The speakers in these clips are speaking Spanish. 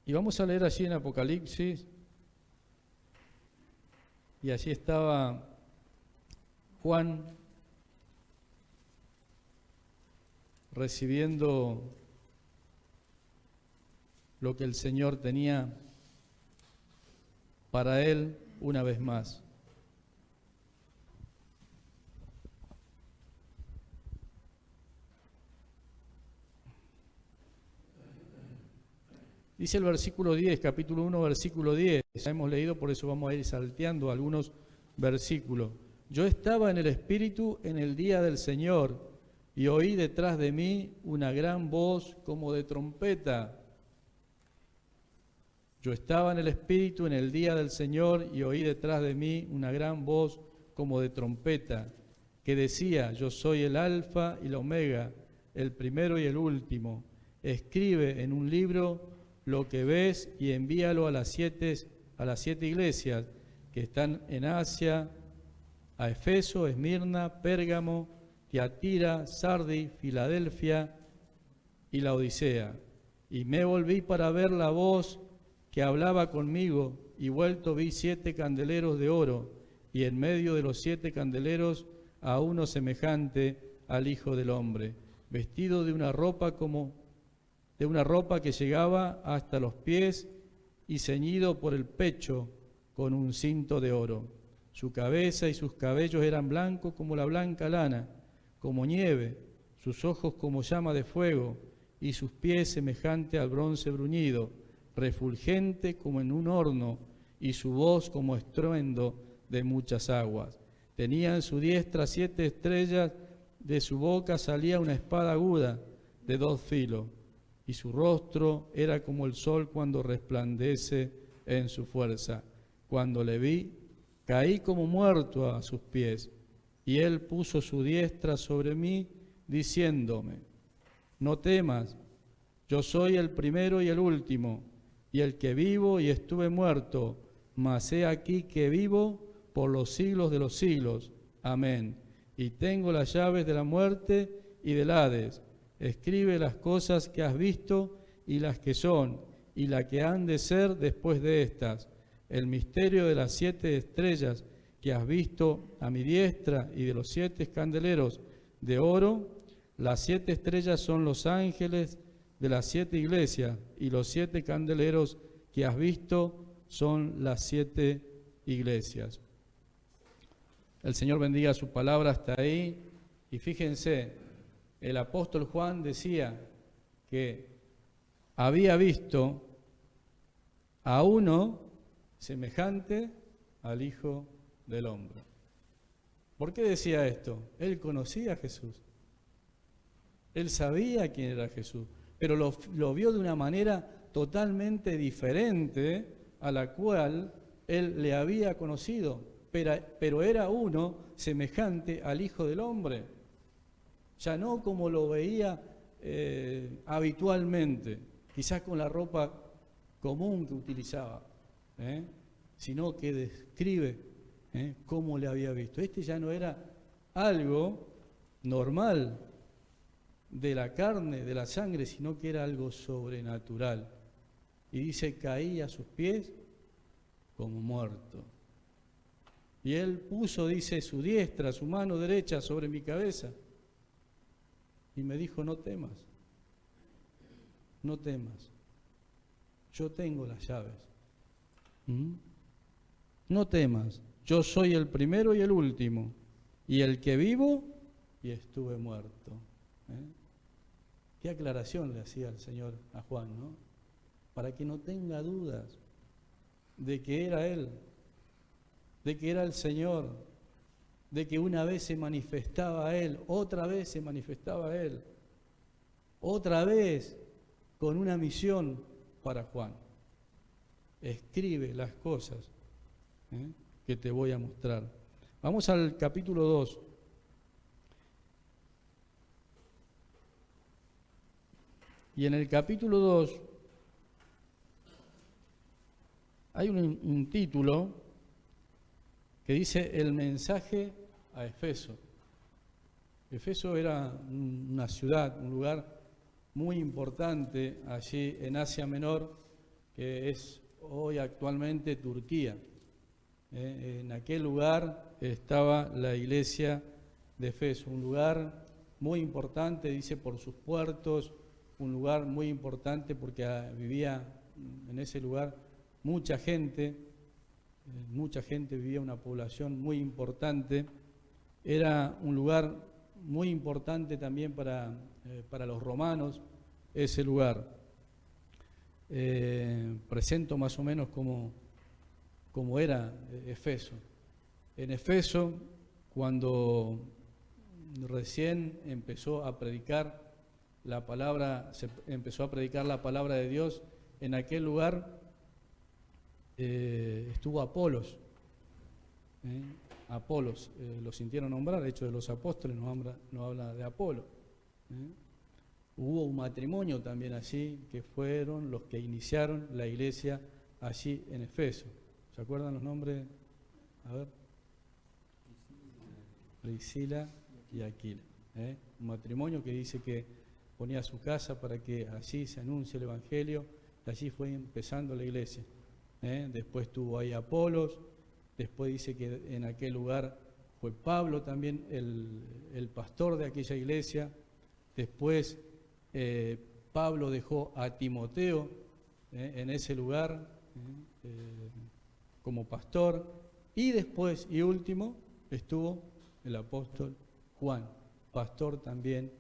Y vamos a leer allí en Apocalipsis, y allí estaba Juan recibiendo lo que el Señor tenía para él una vez más. Dice el versículo 10, capítulo 1, versículo 10. Ya hemos leído, por eso vamos a ir salteando algunos versículos. Yo estaba en el Espíritu en el día del Señor y oí detrás de mí una gran voz como de trompeta. Yo estaba en el Espíritu en el día del Señor y oí detrás de mí una gran voz como de trompeta, que decía: yo soy el Alfa y la Omega, el primero y el último. Escribe en un libro lo que ves y envíalo a las siete iglesias que están en Asia, a Efeso, Esmirna, Pérgamo, Tiatira, Sardi, Filadelfia y la Odisea. Y me volví para ver la voz que hablaba conmigo, y vuelto vi 7 candeleros de oro, y en medio de los 7 candeleros a uno semejante al Hijo del Hombre, vestido de una ropa que llegaba hasta los pies y ceñido por el pecho con un cinto de oro. Su cabeza y sus cabellos eran blancos como la blanca lana, como nieve, sus ojos como llama de fuego, y sus pies semejante al bronce bruñido, refulgente como en un horno, y su voz como estruendo de muchas aguas. Tenía en su diestra 7 estrellas, de su boca salía una espada aguda de 2 filos, y su rostro era como el sol cuando resplandece en su fuerza. Cuando le vi, caí como muerto a sus pies, y él puso su diestra sobre mí, diciéndome: no temas, yo soy el primero y el último, y el que vivo y estuve muerto, mas he aquí que vivo por los siglos de los siglos. Amén. Y tengo las llaves de la muerte y del Hades. Escribe las cosas que has visto y las que son, y las que han de ser después de estas. El misterio de las 7 estrellas que has visto a mi diestra y de los 7 candeleros de oro. Las 7 estrellas son los ángeles de las 7 iglesias, y los 7 candeleros que has visto son las 7 iglesias. El Señor bendiga su palabra hasta ahí. Y fíjense, el apóstol Juan decía que había visto a uno semejante al Hijo del Hombre. ¿Por qué decía esto? Él conocía a Jesús. Él sabía quién era Jesús, pero lo vio de una manera totalmente diferente a la cual él le había conocido. Pero era uno semejante al Hijo del Hombre. Ya no como lo veía habitualmente, quizás con la ropa común que utilizaba, sino que describe cómo le había visto. Este ya no era algo normal de la carne, de la sangre, sino que era algo sobrenatural. Y dice: caí a sus pies como muerto. Y él puso, dice, su diestra, su mano derecha sobre mi cabeza. Y me dijo: no temas, no temas, yo tengo las llaves. No temas, yo soy el primero y el último, y el que vivo y estuve muerto. Qué aclaración le hacía el Señor a Juan, ¿no? Para que no tenga dudas de que era Él, de que era el Señor, de que una vez se manifestaba a Él, otra vez se manifestaba a Él, otra vez con una misión para Juan. Escribe las cosas que te voy a mostrar. Vamos al capítulo 2. Y en el capítulo 2 hay un título que dice: el mensaje a Efeso. Efeso era una ciudad, un lugar muy importante allí en Asia Menor, que es hoy actualmente Turquía. En aquel lugar estaba la iglesia de Éfeso, un lugar muy importante, dice, por sus puertos, un lugar muy importante porque vivía en ese lugar mucha gente vivía, una población muy importante. Era un lugar muy importante también para los romanos, ese lugar. Presento más o menos como era Éfeso. En Éfeso, cuando recién empezó a predicar la palabra, se empezó a predicar la palabra de Dios, en aquel lugar estuvo Apolos. Apolos, lo sintieron nombrar, de hecho de los apóstoles no habla de Apolo. Hubo un matrimonio también allí, que fueron los que iniciaron la iglesia allí en Éfeso. ¿Se acuerdan los nombres? A ver. Priscila y Aquila. Un matrimonio que dice que ponía su casa para que allí se anuncie el Evangelio, y allí fue empezando la iglesia. Después tuvo ahí Apolos, después dice que en aquel lugar fue Pablo también el pastor de aquella iglesia. Después Pablo dejó a Timoteo en ese lugar como pastor, y después y último estuvo el apóstol Juan, pastor también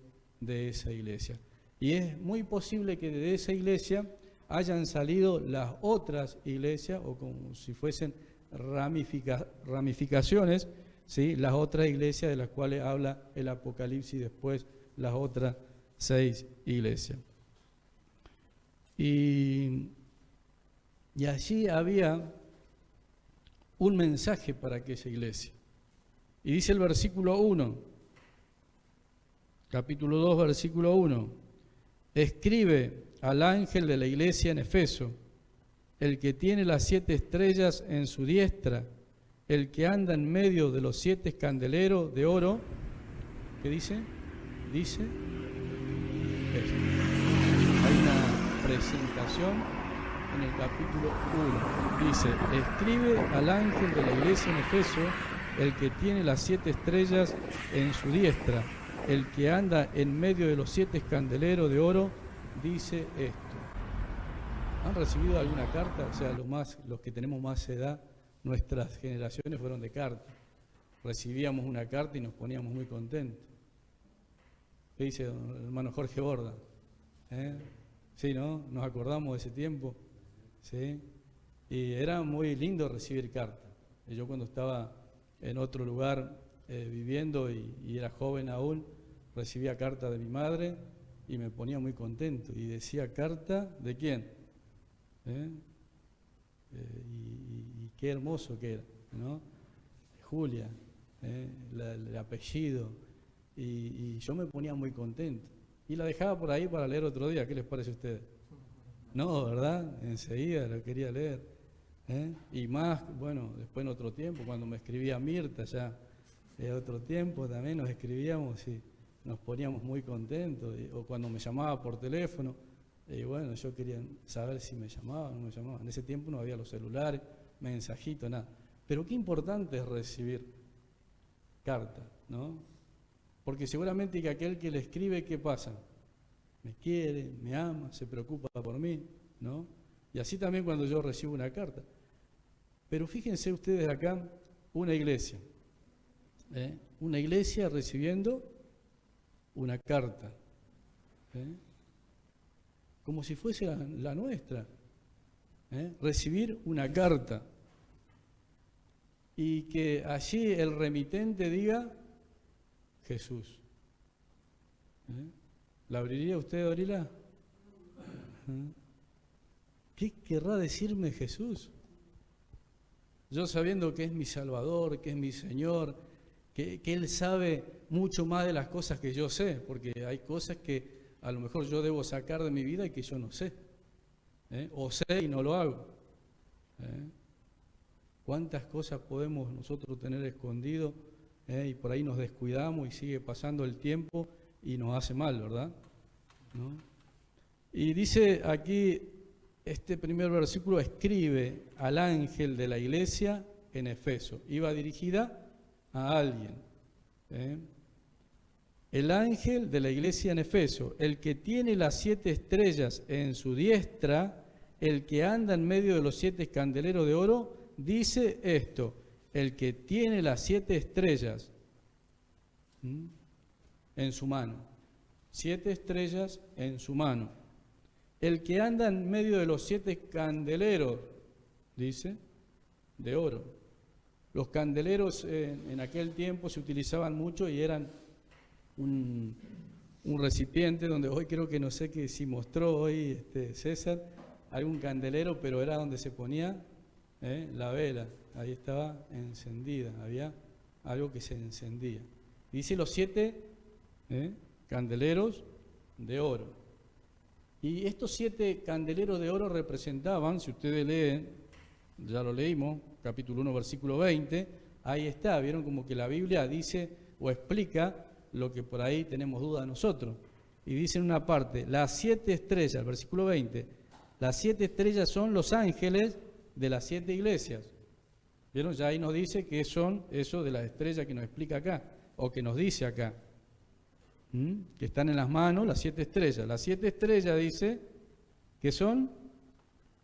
de esa iglesia. Y es muy posible que de esa iglesia hayan salido las otras iglesias, o como si fuesen ramificaciones, ¿sí? Las otras iglesias de las cuales habla el Apocalipsis, después las otras 6 iglesias. Y allí había un mensaje para aquella iglesia. Y dice el versículo 1, capítulo 2, versículo 1, escribe al ángel de la iglesia en Éfeso, el que tiene las 7 estrellas en su diestra, el que anda en medio de los 7 candeleros de oro. ¿Qué dice? Dice esto. Hay una presentación en el capítulo 1. Dice, escribe al ángel de la iglesia en Éfeso, el que tiene las 7 estrellas en su diestra, el que anda en medio de los 7 candeleros de oro, dice esto. ¿Han recibido alguna carta? O sea, los que tenemos más edad, nuestras generaciones fueron de carta. Recibíamos una carta y nos poníamos muy contentos. ¿Qué dice el hermano Jorge Borda? Sí, ¿no? Nos acordamos de ese tiempo. ¿Sí? Y era muy lindo recibir cartas. Yo cuando estaba en otro lugar viviendo y era joven aún, recibía carta de mi madre y me ponía muy contento. Y decía, ¿carta de quién? Y qué hermoso que era, ¿no? Julia, el apellido. Y yo me ponía muy contento. Y la dejaba por ahí para leer otro día. ¿Qué les parece a ustedes? No, ¿verdad? Enseguida lo quería leer. Y más, bueno, después en otro tiempo, cuando me escribía Mirta, ya otro tiempo también nos escribíamos y nos poníamos muy contentos. O cuando me llamaba por teléfono, y bueno, yo quería saber si me llamaba o no me llamaba. En ese tiempo no había los celulares, mensajitos, nada. Pero qué importante es recibir cartas, ¿no? Porque seguramente que aquel que le escribe, ¿qué pasa? Me quiere, me ama, se preocupa por mí, ¿no? Y así también cuando yo recibo una carta. Pero fíjense ustedes acá, una iglesia recibiendo una carta, como si fuese la nuestra, recibir una carta y que allí el remitente diga Jesús. ¿La abriría usted, Orila? ¿Qué querrá decirme Jesús? Yo sabiendo que es mi Salvador, que es mi Señor, que Él sabe mucho más de las cosas que yo sé, porque hay cosas que a lo mejor yo debo sacar de mi vida y que yo no sé, o sé y no lo hago. ¿Cuántas cosas podemos nosotros tener escondido y por ahí nos descuidamos y sigue pasando el tiempo y nos hace mal, ¿verdad? ¿No? Y dice aquí este primer versículo escribe al ángel de la iglesia en Efeso. Iba dirigida a alguien. El ángel de la iglesia en Efeso, el que tiene las 7 estrellas en su diestra, el que anda en medio de los 7 candeleros de oro, dice esto: el que tiene las 7 estrellas en su mano. 7 estrellas en su mano. El que anda en medio de los 7 candeleros, dice, de oro. Los candeleros en aquel tiempo se utilizaban mucho y eran un recipiente donde hoy creo que no sé que si mostró hoy César algún candelero, pero era donde se ponía la vela. Ahí estaba encendida, había algo que se encendía. Dice los 7 candeleros de oro. Y estos 7 candeleros de oro representaban, si ustedes leen, ya lo leímos, capítulo 1, versículo 20, ahí está, vieron como que la Biblia dice o explica lo que por ahí tenemos duda nosotros. Y dice en una parte, las 7 estrellas, versículo 20, las 7 estrellas son los ángeles de las 7 iglesias. ¿Vieron? Ya ahí nos dice que son eso de las estrellas que nos explica acá, o que nos dice acá. Que están en las manos las 7 estrellas. Las 7 estrellas dice que son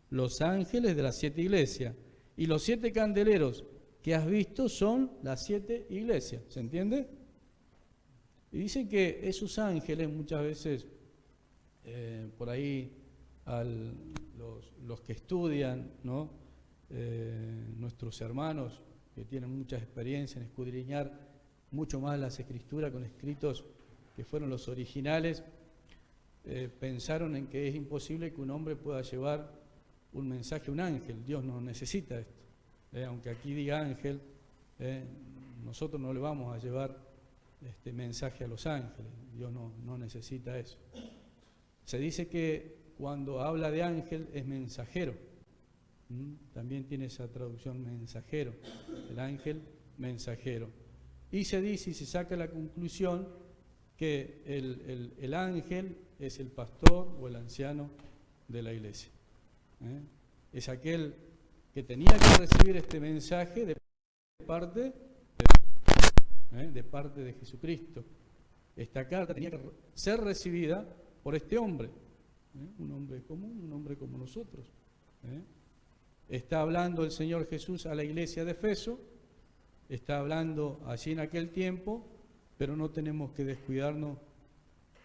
los ángeles de las 7 iglesias. Y los 7 candeleros que has visto son las 7 iglesias. ¿Se entiende? Y dicen que esos ángeles muchas veces, por ahí, los que estudian, ¿no? Nuestros hermanos que tienen mucha experiencia en escudriñar mucho más las escrituras con escritos que fueron los originales, pensaron en que es imposible que un hombre pueda llevar un mensaje a un ángel. Dios no necesita esto. Aunque aquí diga ángel, nosotros no le vamos a llevar este mensaje a los ángeles. Dios no necesita eso. Se dice que cuando habla de ángel es mensajero. También tiene esa traducción mensajero, el ángel mensajero. Y se dice y se saca la conclusión que el ángel es el pastor o el anciano de la iglesia. Es aquel que tenía que recibir este mensaje de parte de Jesucristo. Esta carta tenía que ser recibida por este hombre, un hombre común, un hombre como nosotros. Está hablando el Señor Jesús a la iglesia de Efeso, está hablando allí en aquel tiempo, pero no tenemos que descuidarnos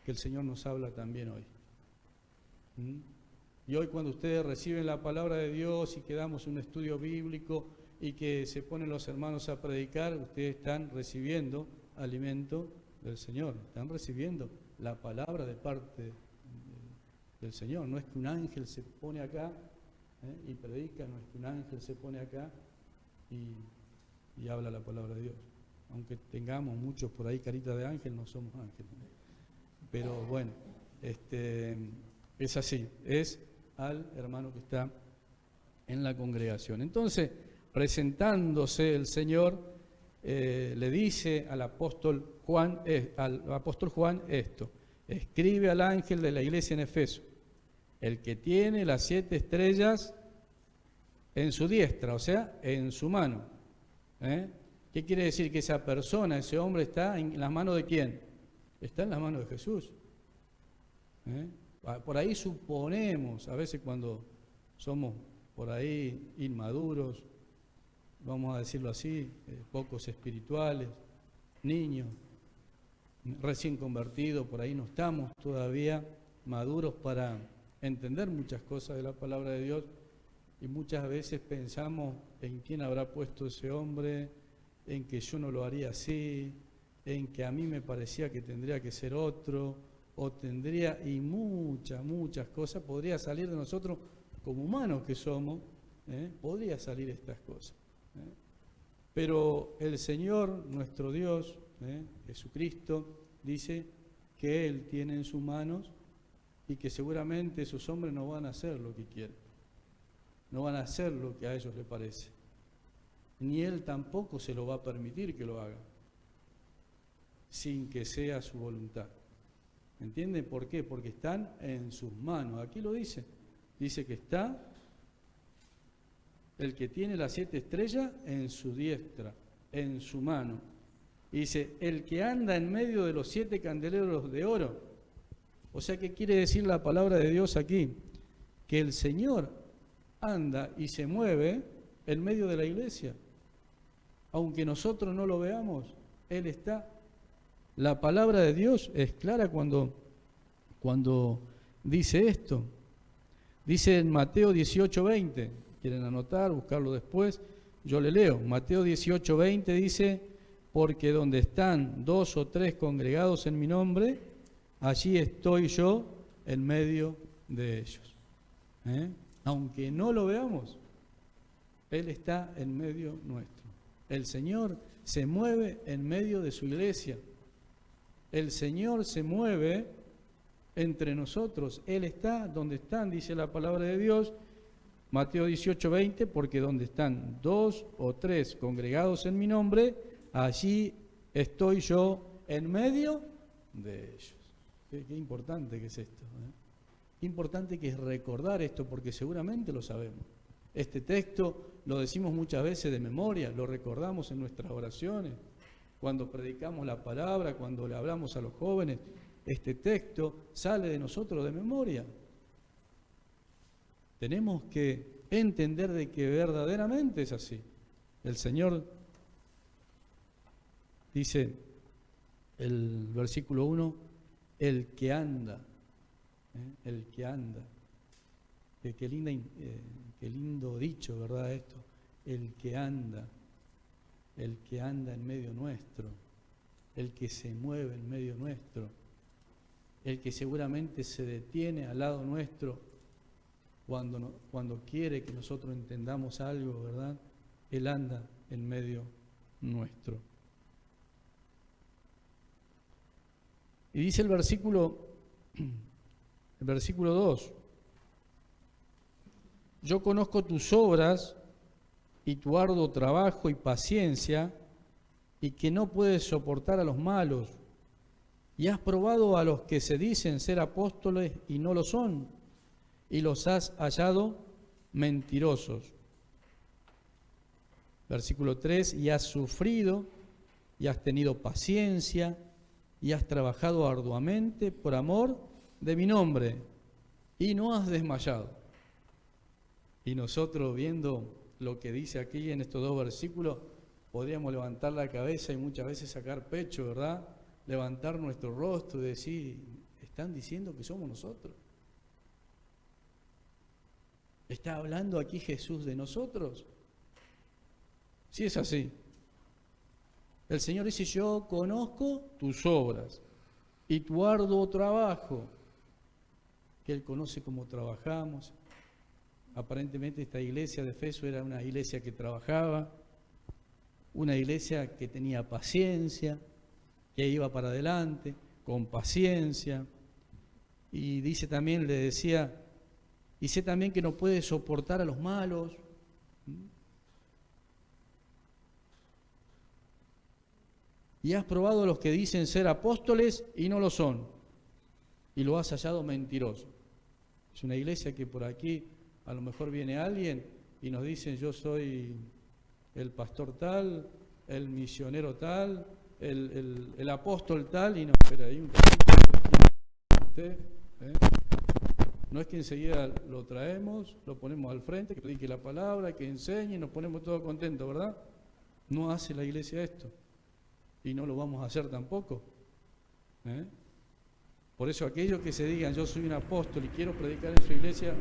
que el Señor nos habla también hoy. Y hoy cuando ustedes reciben la palabra de Dios y que damos un estudio bíblico y que se ponen los hermanos a predicar, ustedes están recibiendo alimento del Señor, están recibiendo la palabra de parte del Señor. No es que un ángel se pone acá y predica, no es que un ángel se pone acá y habla la palabra de Dios. Aunque tengamos muchos por ahí carita de ángel, no somos ángeles. Pero bueno, es así, es al hermano que está en la congregación. Entonces, presentándose el Señor, le dice al apóstol Juan esto: escribe al ángel de la iglesia en Efeso, el que tiene las 7 estrellas en su diestra, o sea, en su mano. ¿Qué quiere decir? Que esa persona, ese hombre está en las manos de ¿quién? Está en las manos de Jesús. Por ahí suponemos, a veces cuando somos por ahí inmaduros, vamos a decirlo así, pocos espirituales, niños, recién convertidos, por ahí no estamos todavía maduros para entender muchas cosas de la palabra de Dios, y muchas veces pensamos en quién habrá puesto ese hombre, en que yo no lo haría así, en que a mí me parecía que tendría que ser otro, o tendría, y muchas cosas, podría salir de nosotros como humanos que somos, podría salir estas cosas. Pero el Señor, nuestro Dios, Jesucristo, dice que Él tiene en sus manos y que seguramente esos hombres no van a hacer lo que quieren, no van a hacer lo que a ellos les parece, ni Él tampoco se lo va a permitir que lo haga, sin que sea su voluntad. ¿Entienden por qué? Porque están en sus manos. Aquí lo dice, dice que está el que tiene las 7 estrellas en su diestra, en su mano. Y dice, el que anda en medio de los 7 candeleros de oro. O sea, ¿qué quiere decir la palabra de Dios aquí? Que el Señor anda y se mueve en medio de la iglesia. Aunque nosotros no lo veamos, Él está. La palabra de Dios es clara cuando dice esto. Dice en Mateo 18:20, quieren anotar, buscarlo después, yo le leo. Mateo 18:20 dice, porque donde están 2 o 3 congregados en mi nombre, allí estoy yo en medio de ellos. Aunque no lo veamos, Él está en medio nuestro. El Señor se mueve en medio de su iglesia. El Señor se mueve entre nosotros. Él está donde están, dice la palabra de Dios, Mateo 18:20, porque donde están 2 o 3 congregados en mi nombre, allí estoy yo en medio de ellos. Qué importante que es esto, Qué importante que es recordar esto, porque seguramente lo sabemos. Este texto lo decimos muchas veces de memoria, lo recordamos en nuestras oraciones, cuando predicamos la palabra, cuando le hablamos a los jóvenes. Este texto sale de nosotros de memoria. Tenemos que entender de que verdaderamente es así. El Señor dice, el versículo 1, el que anda, el que anda. Qué lindo dicho, ¿verdad? Esto, el que anda en medio nuestro, el que se mueve en medio nuestro, el que seguramente se detiene al lado nuestro cuando quiere que nosotros entendamos algo, ¿verdad? Él anda en medio nuestro. Y dice el versículo 2, yo conozco tus obras y tu arduo trabajo y paciencia, y que no puedes soportar a los malos, y has probado a los que se dicen ser apóstoles y no lo son, y los has hallado mentirosos. Versículo 3, y has sufrido, y has tenido paciencia, y has trabajado arduamente por amor de mi nombre, y no has desmayado. Y nosotros, viendo lo que dice aquí en estos 2 versículos, podríamos levantar la cabeza y muchas veces sacar pecho, ¿verdad? Levantar nuestro rostro y decir, están diciendo que somos nosotros. ¿Está hablando aquí Jesús de nosotros? Sí, es así. El Señor dice, yo conozco tus obras y tu arduo trabajo, que Él conoce cómo trabajamos. Aparentemente esta iglesia de Efeso era una iglesia que trabajaba, una iglesia que tenía paciencia, que iba para adelante, con paciencia. Y dice también, le decía, y sé también que no puede soportar a los malos. Y has probado a los que dicen ser apóstoles y no lo son, y lo has hallado mentiroso. Es una iglesia que por aquí a lo mejor viene alguien y nos dicen, yo soy el pastor tal, el misionero tal, el apóstol tal, y no, espera, ahí un poquito, usted, no es que enseguida lo traemos, lo ponemos al frente, que predique la palabra, que enseñe, y nos ponemos todos contentos, ¿verdad? No hace la iglesia esto, y no lo vamos a hacer tampoco. Por eso aquellos que se digan, yo soy un apóstol y quiero predicar en su iglesia,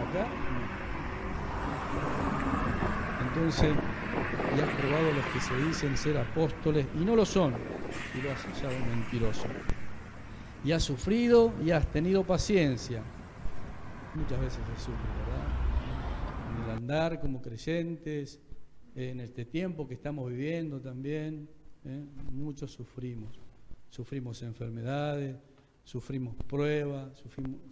acá. Entonces, y has probado a los que se dicen ser apóstoles y no lo son, y lo has hallado mentiroso. Y has sufrido y has tenido paciencia. Muchas veces se sufre, ¿verdad? En el andar como creyentes, en este tiempo que estamos viviendo también, muchos sufrimos enfermedades, sufrimos pruebas,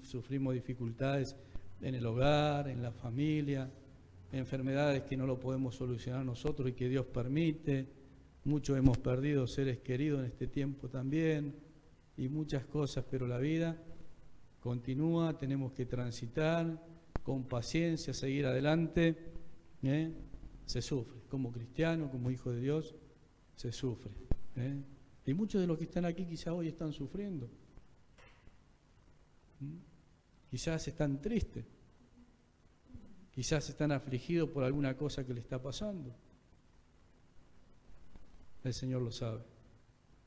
sufrimos dificultades en el hogar, en la familia, enfermedades que no lo podemos solucionar nosotros y que Dios permite. Muchos hemos perdido seres queridos en este tiempo también, y muchas cosas, pero la vida continúa, tenemos que transitar con paciencia, seguir adelante. Se sufre, como cristiano, como hijo de Dios, se sufre. Y muchos de los que están aquí quizás hoy están sufriendo. Quizás están tristes, quizás están afligidos por alguna cosa que le está pasando. El Señor lo sabe.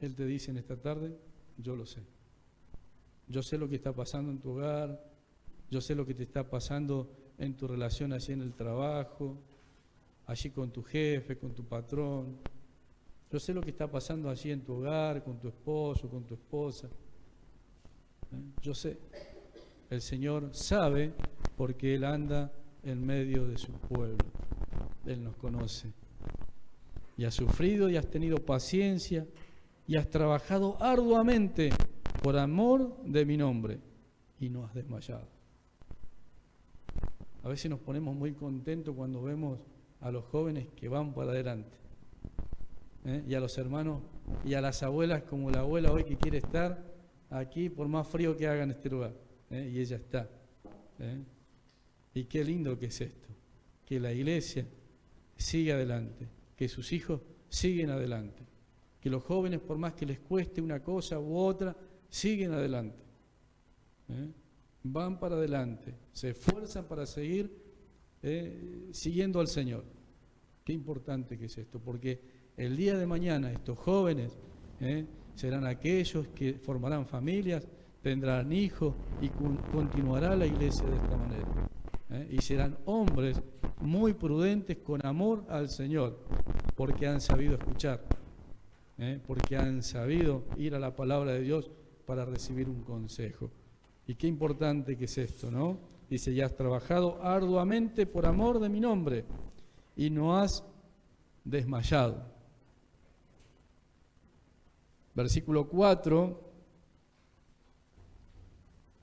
Él te dice en esta tarde, yo lo sé. Yo sé lo que está pasando en tu hogar, yo sé lo que te está pasando en tu relación allí en el trabajo, allí con tu jefe, con tu patrón. Yo sé lo que está pasando allí en tu hogar, con tu esposo, con tu esposa. Yo sé. El Señor sabe porque Él anda en medio de su pueblo. Él nos conoce. Y has sufrido y has tenido paciencia y has trabajado arduamente por amor de mi nombre y no has desmayado. A veces nos ponemos muy contentos cuando vemos a los jóvenes que van para adelante. Y a los hermanos y a las abuelas, como la abuela hoy que quiere estar aquí por más frío que haga en este lugar. Y ella está. Y qué lindo que es esto, que la iglesia sigue adelante, que sus hijos siguen adelante, que los jóvenes, por más que les cueste una cosa u otra, siguen adelante. Van para adelante, se esfuerzan para seguir siguiendo al Señor. Qué importante que es esto, porque el día de mañana estos jóvenes serán aquellos que formarán familias, tendrán hijos y continuará la iglesia de esta manera. Y serán hombres muy prudentes con amor al Señor, porque han sabido escuchar, porque han sabido ir a la palabra de Dios para recibir un consejo. Y qué importante que es esto, ¿no? Dice, ya has trabajado arduamente por amor de mi nombre y no has desmayado. Versículo 4.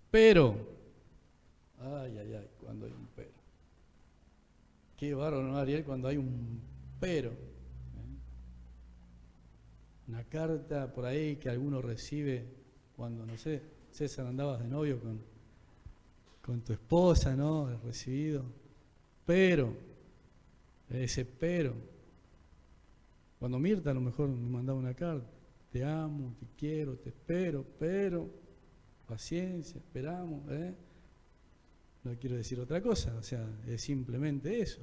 Pero, cuando hay un pero. Qué bárbaro, ¿no, Ariel? Cuando hay un pero. Una carta por ahí que alguno recibe cuando, no sé, César, andabas de novio con tu esposa, ¿no? Has recibido. Pero, ese pero. Cuando Mirta a lo mejor me mandaba una carta. Te amo, te quiero, te espero, pero, paciencia, esperamos, No quiero decir otra cosa, o sea, es simplemente eso,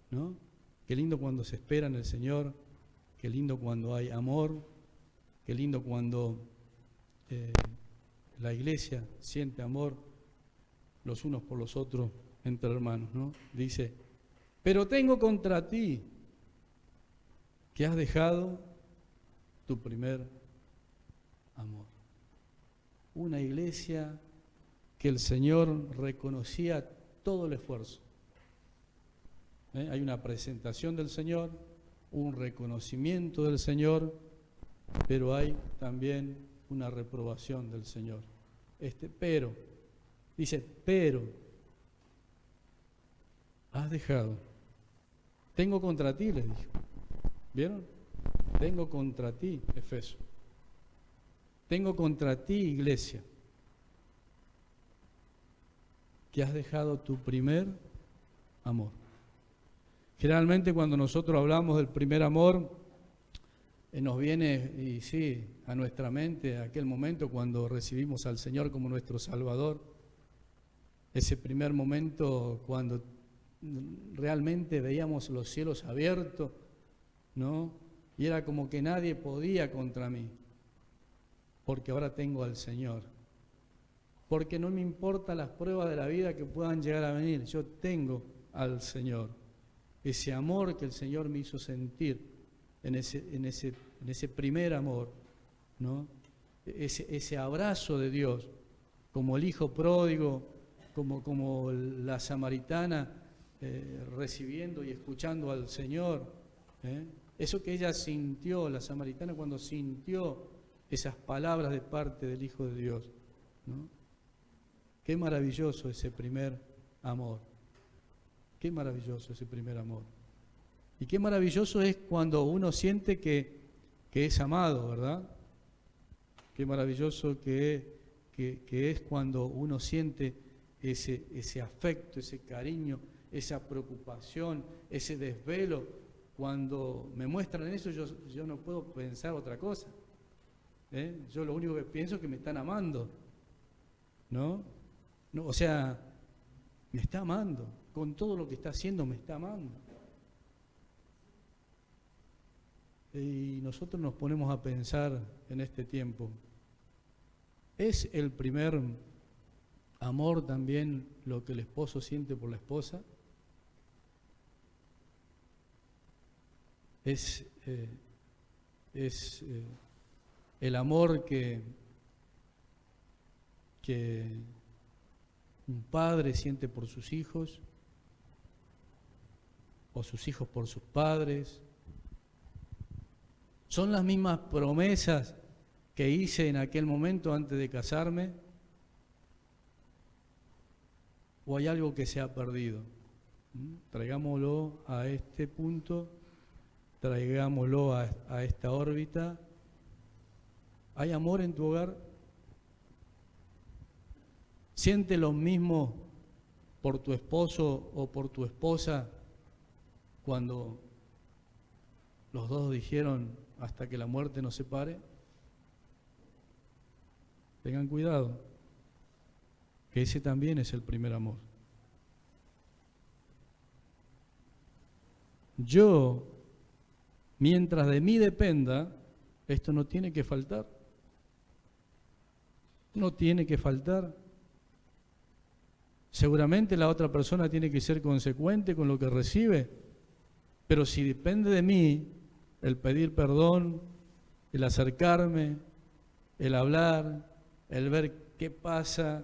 ¿no? Qué lindo cuando se espera en el Señor, qué lindo cuando hay amor, qué lindo cuando la iglesia siente amor los unos por los otros entre hermanos, ¿no? Dice, pero tengo contra ti que has dejado tu primer amor. Una iglesia que el Señor reconocía todo el esfuerzo. Hay una presentación del Señor, un reconocimiento del Señor, pero hay también una reprobación del Señor. Pero, dice, pero, has dejado. Tengo contra ti, les dijo. ¿Vieron? Tengo contra ti, Efeso. Tengo contra ti, iglesia, que has dejado tu primer amor. Generalmente cuando nosotros hablamos del primer amor, nos viene, y sí, a nuestra mente aquel momento cuando recibimos al Señor como nuestro Salvador, ese primer momento cuando realmente veíamos los cielos abiertos, ¿no? Y era como que nadie podía contra mí, porque ahora tengo al Señor. Porque no me importan las pruebas de la vida que puedan llegar a venir, yo tengo al Señor. Ese amor que el Señor me hizo sentir en ese primer amor, ¿no? Ese abrazo de Dios, como el hijo pródigo, como la samaritana recibiendo y escuchando al Señor. Eso que ella sintió, la samaritana, cuando sintió esas palabras de parte del Hijo de Dios, ¿no? Qué maravilloso ese primer amor. Qué maravilloso ese primer amor. Y qué maravilloso es cuando uno siente que es amado, ¿verdad? Qué maravilloso que es cuando uno siente ese afecto, ese cariño, esa preocupación, ese desvelo. Cuando me muestran eso, yo no puedo pensar otra cosa. Yo lo único que pienso es que me están amando, ¿no? No, o sea, me está amando. Con todo lo que está haciendo, me está amando. Y nosotros nos ponemos a pensar en este tiempo. ¿Es el primer amor también lo que el esposo siente por la esposa? ¿Es el amor que un padre siente por sus hijos? ¿O sus hijos por sus padres? ¿Son las mismas promesas que hice en aquel momento antes de casarme? ¿O hay algo que se ha perdido? Traigámoslo a este punto, traigámoslo a esta órbita. ¿Hay amor en tu hogar? ¿Siente lo mismo por tu esposo o por tu esposa cuando los dos dijeron hasta que la muerte nos separe? Tengan cuidado, que ese también es el primer amor. Yo, mientras de mí dependa, esto no tiene que faltar. No tiene que faltar. Seguramente la otra persona tiene que ser consecuente con lo que recibe, pero si depende de mí, el pedir perdón, el acercarme, el hablar, el ver qué pasa,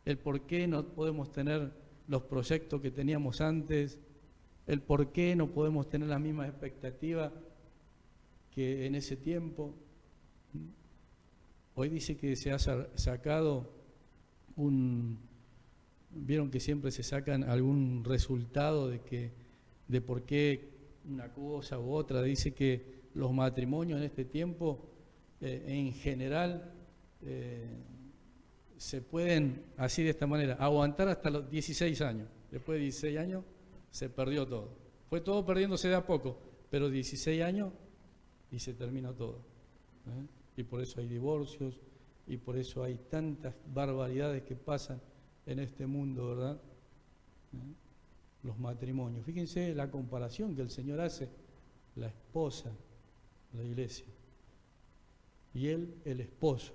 el por qué no podemos tener los proyectos que teníamos antes, el por qué no podemos tener las mismas expectativas que en ese tiempo. Hoy dice que se ha sacado vieron que siempre se sacan algún resultado de por qué una cosa u otra. Dice que los matrimonios en este tiempo, en general, se pueden, así de esta manera, aguantar hasta los 16 años. Después de 16 años se perdió todo. Fue todo perdiéndose de a poco, pero 16 años y se terminó todo. Y por eso hay divorcios, y por eso hay tantas barbaridades que pasan en este mundo, ¿verdad? Los matrimonios. Fíjense la comparación que el Señor hace, la esposa, la iglesia, y Él, el esposo,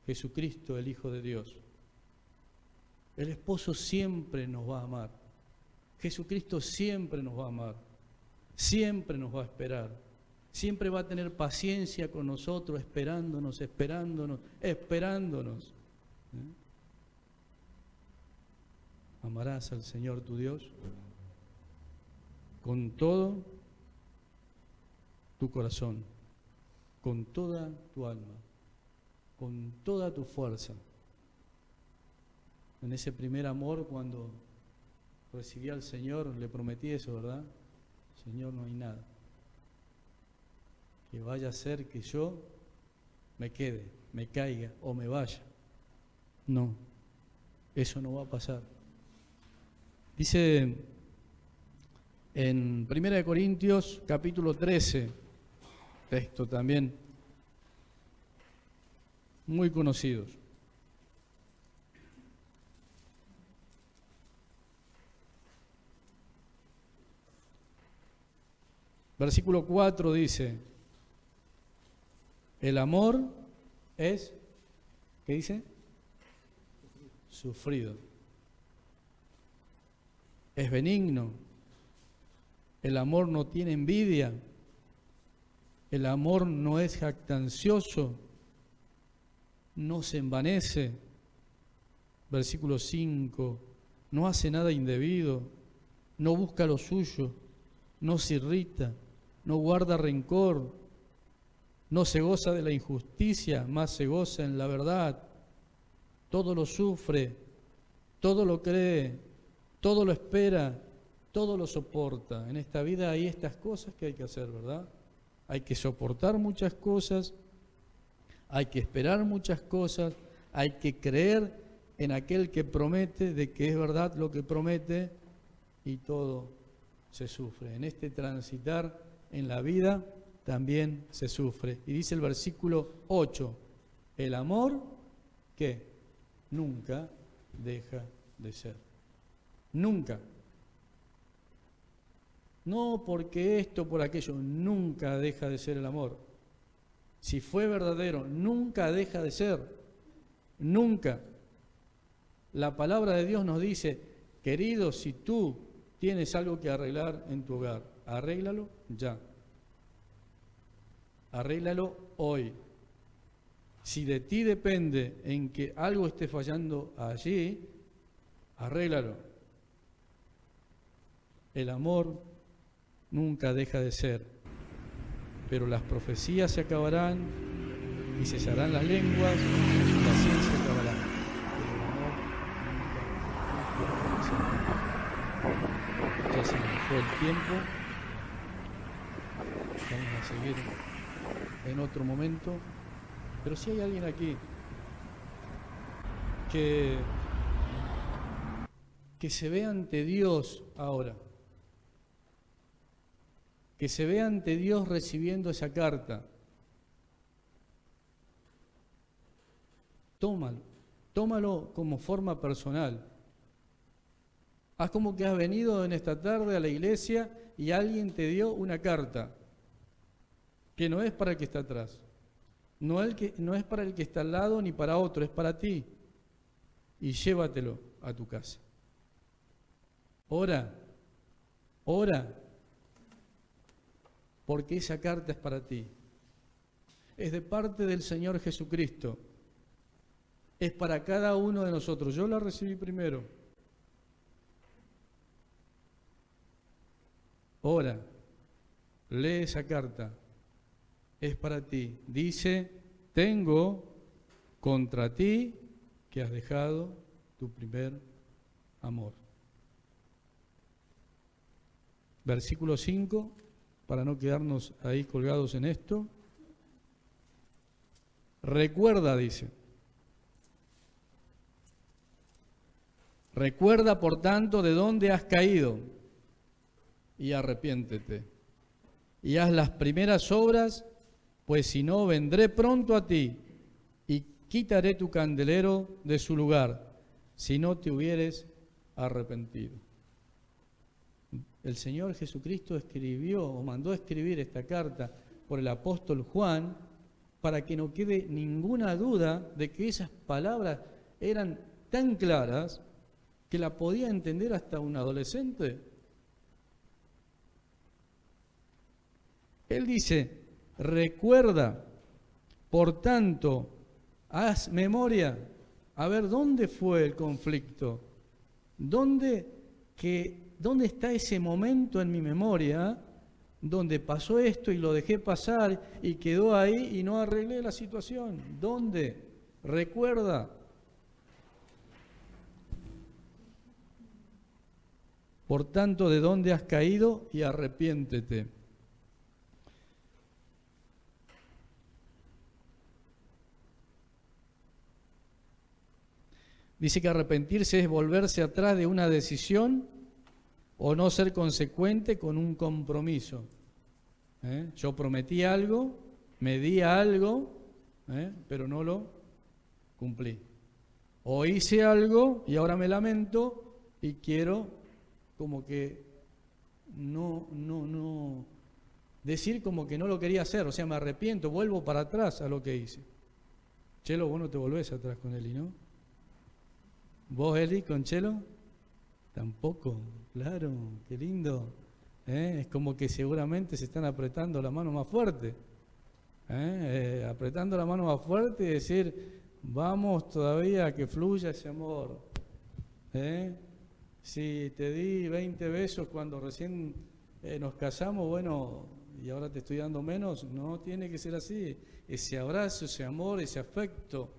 Jesucristo, el Hijo de Dios. El esposo siempre nos va a amar. Jesucristo siempre nos va a amar. Siempre nos va a esperar. Siempre va a tener paciencia con nosotros, esperándonos. Amarás al Señor tu Dios con todo tu corazón, con toda tu alma, con toda tu fuerza. En ese primer amor, cuando recibí al Señor, le prometí eso, ¿verdad? Señor, no hay nada que vaya a ser que yo me quede, me caiga o me vaya. No, eso no va a pasar. Dice en 1 Corintios capítulo 13, texto también muy conocidos. Versículo 4 dice, el amor es, ¿qué dice? Sufrido. Es benigno. El amor no tiene envidia. El amor no es jactancioso. No se envanece. Versículo 5. No hace nada indebido. No busca lo suyo. No se irrita. No guarda rencor. No se goza de la injusticia, más se goza en la verdad. Todo lo sufre, todo lo cree, todo lo espera, todo lo soporta. En esta vida hay estas cosas que hay que hacer, ¿verdad? Hay que soportar muchas cosas, Hay que esperar muchas cosas, hay que creer en aquel que promete, de que es verdad lo que promete, y todo se sufre. En este transitar en la vida también se sufre. Y dice el versículo 8, el amor, ¿qué? Nunca deja de ser. Nunca. No porque esto, por aquello, nunca deja de ser el amor. Si fue verdadero, nunca deja de ser. Nunca. La palabra de Dios nos dice, querido, si tú tienes algo que arreglar en tu hogar, arréglalo ya. Arréglalo hoy. Si de ti depende en que algo esté fallando allí, arréglalo. El amor nunca deja de ser, pero las profecías se acabarán y cesarán las lenguas y la ciencia acabará. Pero el amor nunca deja de ser. Ya se nos fue el tiempo. Vamos a seguir en otro momento. Pero si hay alguien aquí que se ve ante Dios ahora, que se ve ante Dios recibiendo esa carta, tómalo como forma personal. Haz como que has venido en esta tarde a la iglesia y alguien te dio una carta, que no es para el que está atrás, no es para el que está al lado ni para otro, es para ti. Y llévatelo a tu casa. Ora, porque esa carta es para ti. Es de parte del Señor Jesucristo. Es para cada uno de nosotros. Yo la recibí primero. Ora, lee esa carta. Es para ti. Dice, tengo contra ti que has dejado tu primer amor. Versículo 5, para no quedarnos ahí colgados en esto. Recuerda, dice. Recuerda, por tanto, de dónde has caído y arrepiéntete. Y haz las primeras obras, pues si no, vendré pronto a ti y quitaré tu candelero de su lugar, si no te hubieres arrepentido. El Señor Jesucristo escribió o mandó a escribir esta carta por el apóstol Juan para que no quede ninguna duda de que esas palabras eran tan claras que la podía entender hasta un adolescente. Él dice, recuerda, por tanto, haz memoria, a ver dónde fue el conflicto, dónde está ese momento en mi memoria donde pasó esto y lo dejé pasar y quedó ahí y no arreglé la situación. ¿Dónde? Recuerda. Por tanto, ¿de dónde has caído? Y arrepiéntete. Dice que arrepentirse es volverse atrás de una decisión o no ser consecuente con un compromiso. Yo prometí algo, me di algo, pero no lo cumplí. O hice algo y ahora me lamento y quiero como que no decir como que no lo quería hacer, o sea, me arrepiento, vuelvo para atrás a lo que hice. Chelo, vos no te volvés atrás con Eli, ¿no? ¿Vos, Eli, con Chelo? Tampoco, claro, qué lindo. Es como que seguramente se están apretando la mano más fuerte. Apretando la mano más fuerte y decir, vamos todavía a que fluya ese amor. Si te di 20 besos cuando recién nos casamos, bueno, y ahora te estoy dando menos, no tiene que ser así. Ese abrazo, ese amor, ese afecto.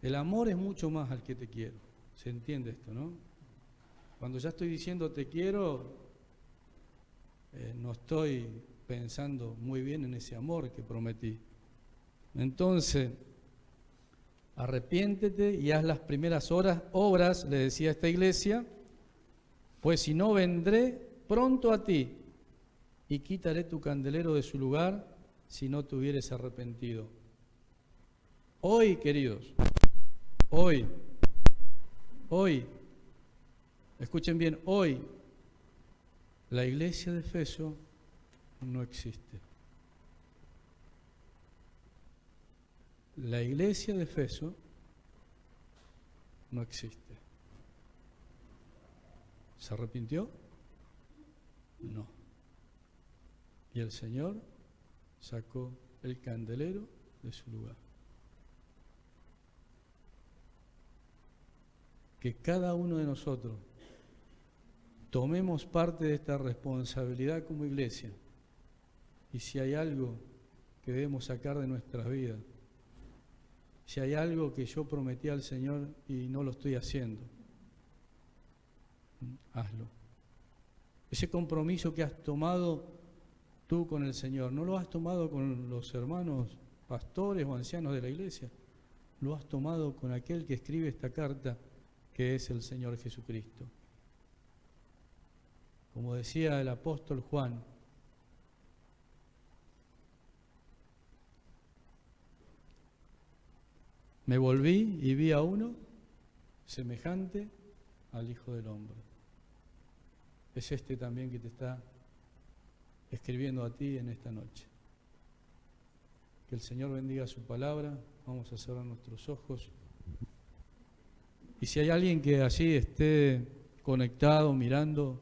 El amor es mucho más al que te quiero. ¿Se entiende esto, no? Cuando ya estoy diciendo te quiero, no estoy pensando muy bien en ese amor que prometí. Entonces, arrepiéntete y haz las primeras obras, le decía a esta iglesia, pues si no vendré pronto a ti y quitaré tu candelero de su lugar si no te hubieres arrepentido. Hoy, queridos, hoy, escuchen bien, hoy, la iglesia de Efeso no existe. La iglesia de Efeso no existe. ¿Se arrepintió? No. Y el Señor sacó el candelero de su lugar. Que cada uno de nosotros tomemos parte de esta responsabilidad como iglesia. Y si hay algo que debemos sacar de nuestras vidas, si hay algo que yo prometí al Señor y no lo estoy haciendo, hazlo. Ese compromiso que has tomado tú con el Señor, no lo has tomado con los hermanos pastores o ancianos de la iglesia, lo has tomado con aquel que escribe esta carta, que es el Señor Jesucristo. Como decía el apóstol Juan, me volví y vi a uno semejante al Hijo del Hombre. Es este también que te está escribiendo a ti en esta noche. Que el Señor bendiga su palabra. Vamos a cerrar nuestros ojos. Y si hay alguien que así esté conectado, mirando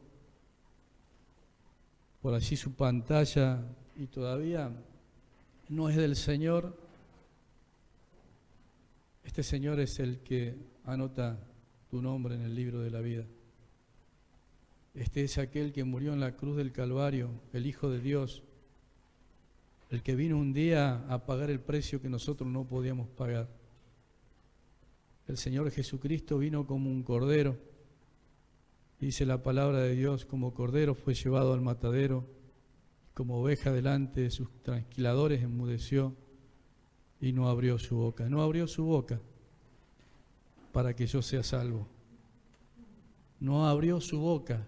por allí su pantalla y todavía no es del Señor, este Señor es el que anota tu nombre en el libro de la vida. Este es aquel que murió en la cruz del Calvario, el Hijo de Dios, el que vino un día a pagar el precio que nosotros no podíamos pagar. El Señor Jesucristo vino como un cordero, dice la palabra de Dios, como cordero fue llevado al matadero, como oveja delante de sus trasquiladores enmudeció y no abrió su boca. No abrió su boca para que yo sea salvo. No abrió su boca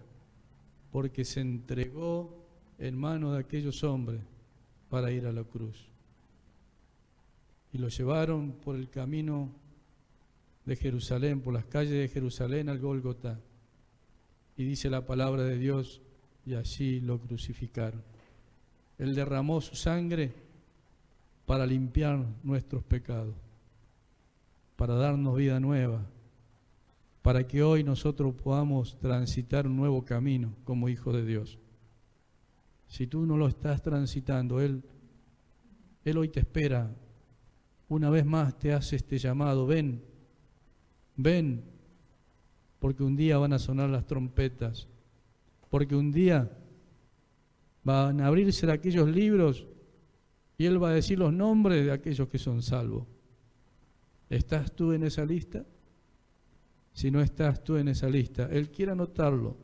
porque se entregó en manos de aquellos hombres para ir a la cruz. Y lo llevaron por el camino de Jerusalén, por las calles de Jerusalén al Gólgota. Y dice la palabra de Dios, y allí lo crucificaron. Él derramó su sangre para limpiar nuestros pecados, para darnos vida nueva, para que hoy nosotros podamos transitar un nuevo camino como hijos de Dios. Si tú no lo estás transitando, Él hoy te espera. Una vez más te hace este llamado, ven, porque un día van a sonar las trompetas, porque un día van a abrirse aquellos libros y Él va a decir los nombres de aquellos que son salvos. ¿Estás tú en esa lista? Si no estás tú en esa lista, Él quiere anotarlo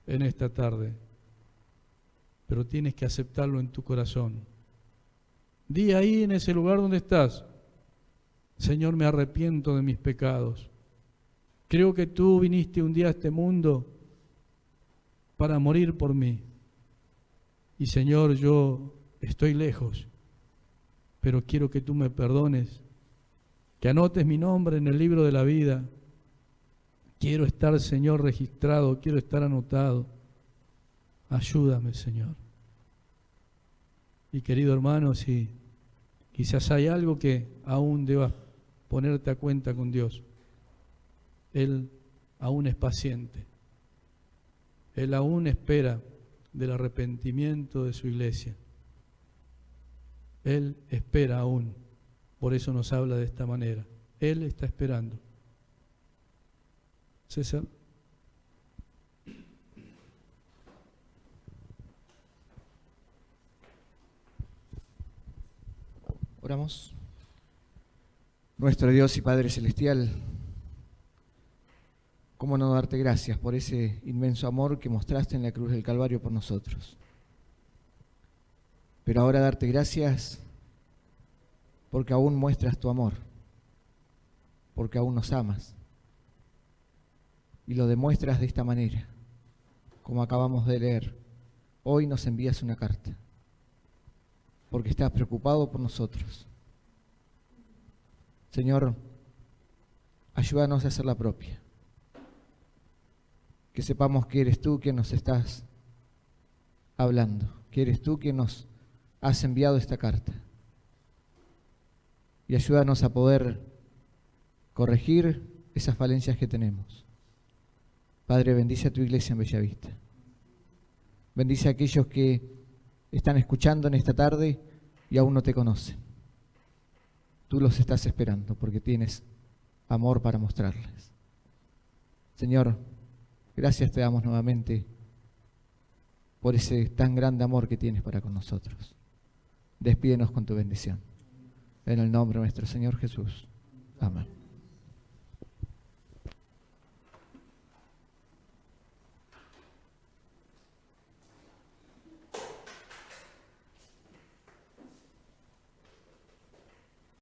en esta tarde, pero tienes que aceptarlo en tu corazón. Di ahí en ese lugar donde estás, Señor, me arrepiento de mis pecados. Creo que tú viniste un día a este mundo para morir por mí. Y Señor, yo estoy lejos, pero quiero que tú me perdones, que anotes mi nombre en el libro de la vida. Quiero estar, Señor, registrado, quiero estar anotado. Ayúdame, Señor. Y querido hermano, si quizás hay algo que aún debas ponerte a cuenta con Dios, Él aún es paciente. Él aún espera del arrepentimiento de su iglesia. Él espera aún. Por eso nos habla de esta manera. Él está esperando. César. Oramos. Nuestro Dios y Padre Celestial, ¿cómo no darte gracias por ese inmenso amor que mostraste en la cruz del Calvario por nosotros? Pero ahora darte gracias porque aún muestras tu amor, porque aún nos amas. Y lo demuestras de esta manera, como acabamos de leer. Hoy nos envías una carta, porque estás preocupado por nosotros. Señor, ayúdanos a hacer la propia. Que sepamos que eres tú quien nos estás hablando, que eres tú quien nos has enviado esta carta. Y ayúdanos a poder corregir esas falencias que tenemos. Padre, bendice a tu iglesia en Bellavista. Bendice a aquellos que están escuchando en esta tarde y aún no te conocen. Tú los estás esperando porque tienes amor para mostrarles. Señor, gracias te damos nuevamente por ese tan grande amor que tienes para con nosotros. Despídenos con tu bendición. En el nombre de nuestro Señor Jesús. Amén.